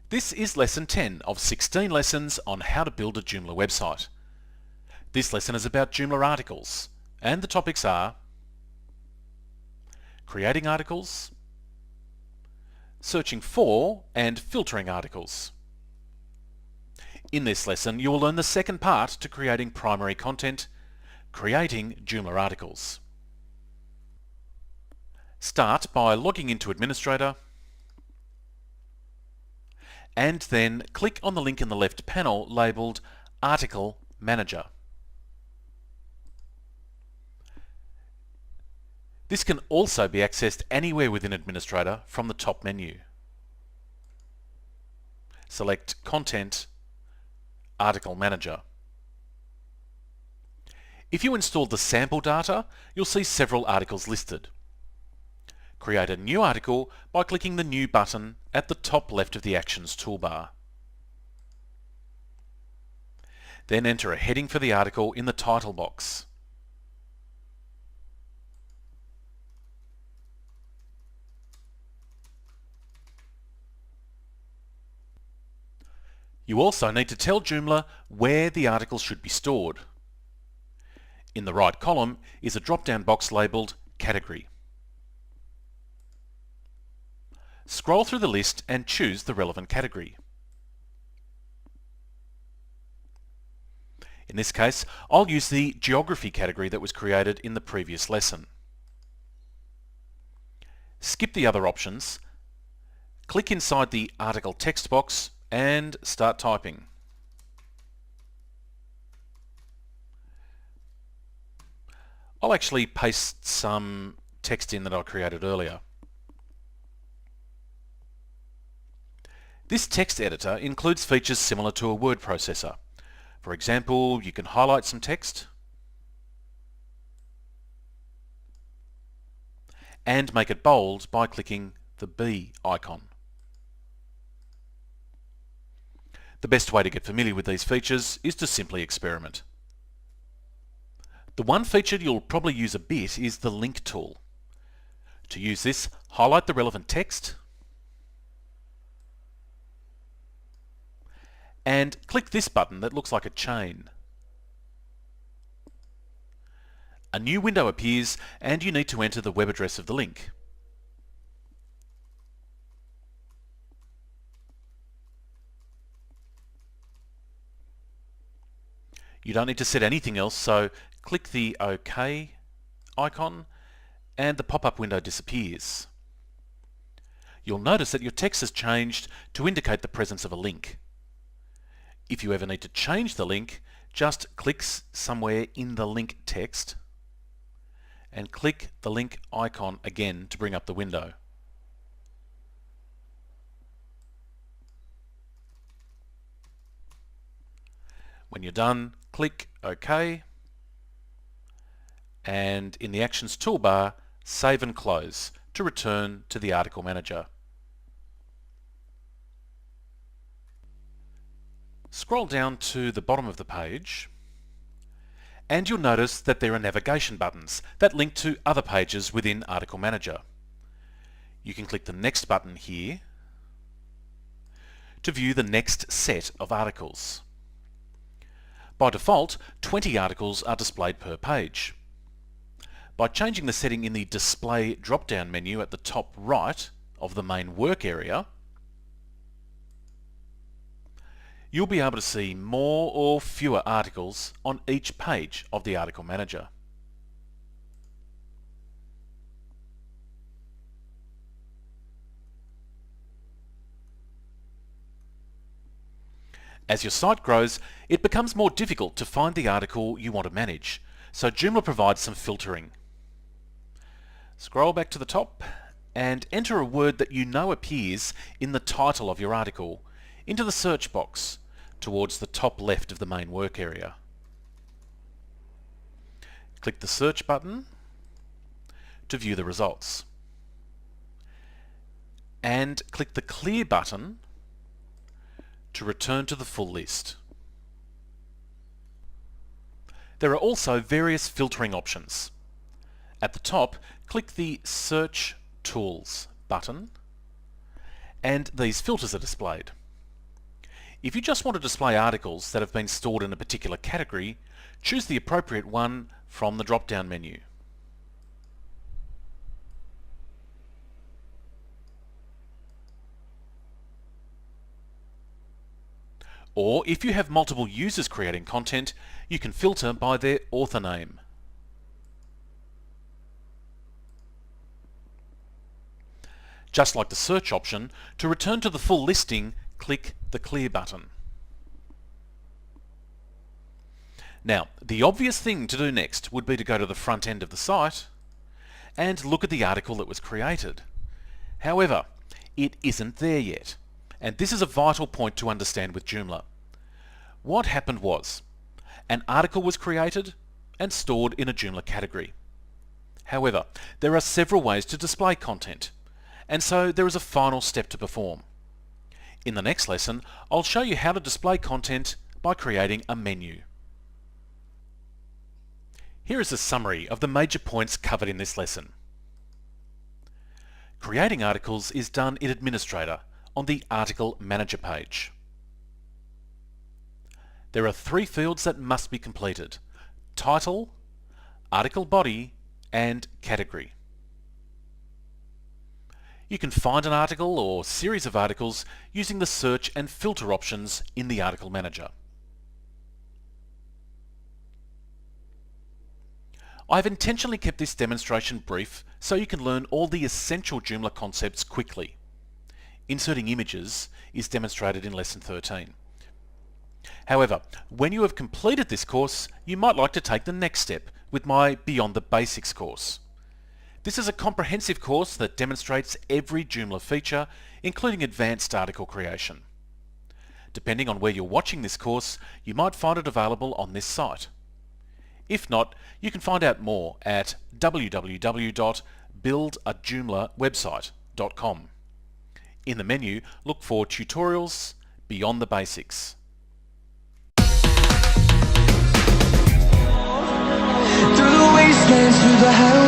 This is lesson 10 of 16 lessons on how to build a Joomla website. This lesson is about Joomla articles, and the topics are creating articles, searching for and filtering articles. In this lesson, you will learn the second part to creating primary content, creating Joomla articles. Start by logging into Administrator, and then click on the link in the left panel labelled Article Manager. This can also be accessed anywhere within Administrator from the top menu. Select Content, Article Manager. If you installed the sample data, you'll see several articles listed. Create a new article by clicking the New button at the top left of the Actions toolbar. Then enter a heading for the article in the title box. You also need to tell Joomla where the article should be stored. In the right column is a drop-down box labelled Category. Scroll through the list and choose the relevant category. In this case, I'll use the Geography category that was created in the previous lesson. Skip the other options, click inside the article text box and start typing. I'll actually paste some text in that I created earlier. This text editor includes features similar to a word processor. For example, you can highlight some text and make it bold by clicking the B icon. The best way to get familiar with these features is to simply experiment. The one feature you'll probably use a bit is the link tool. To use this, highlight the relevant text and click this button that looks like a chain. A new window appears and you need to enter the web address of the link. You don't need to set anything else, so click the OK icon and the pop-up window disappears. You'll notice that your text has changed to indicate the presence of a link. If you ever need to change the link, just click somewhere in the link text and click the link icon again to bring up the window. When you're done, click OK, and in the Actions toolbar, save and close to return to the Article Manager. Scroll down to the bottom of the page and you'll notice that there are navigation buttons that link to other pages within Article Manager. You can click the Next button here to view the next set of articles. By default, 20 articles are displayed per page. By changing the setting in the Display drop-down menu at the top right of the main work area, you'll be able to see more or fewer articles on each page of the Article Manager. As your site grows, it becomes more difficult to find the article you want to manage, so Joomla provides some filtering. Scroll back to the top and enter a word that you know appears in the title of your article into the search box towards the top left of the main work area. Click the Search button to view the results. And click the Clear button to return to the full list. There are also various filtering options. At the top, click the Search Tools button, and these filters are displayed. If you just want to display articles that have been stored in a particular category, choose the appropriate one from the drop-down menu. Or if you have multiple users creating content, you can filter by their author name. Just like the search option, to return to the full listing, click the Clear button. Now, the obvious thing to do next would be to go to the front end of the site and look at the article that was created. However, it isn't there yet, and this is a vital point to understand with Joomla. What happened was, an article was created and stored in a Joomla category. However, there are several ways to display content, and so there is a final step to perform. In the next lesson, I'll show you how to display content by creating a menu. Here is a summary of the major points covered in this lesson. Creating articles is done in Administrator on the Article Manager page. There are 3 fields that must be completed: Title, Article Body, and Category. You can find an article or series of articles using the search and filter options in the Article Manager. I've intentionally kept this demonstration brief so you can learn all the essential Joomla concepts quickly. Inserting images is demonstrated in Lesson 13. However, when you have completed this course, you might like to take the next step with my Beyond the Basics course. This is a comprehensive course that demonstrates every Joomla feature, including advanced article creation. Depending on where you're watching this course, you might find it available on this site. If not, you can find out more at www.buildajoomlawebsite.com. In the menu, look for Tutorials, Beyond the Basics. Through the wastelands, through the highways.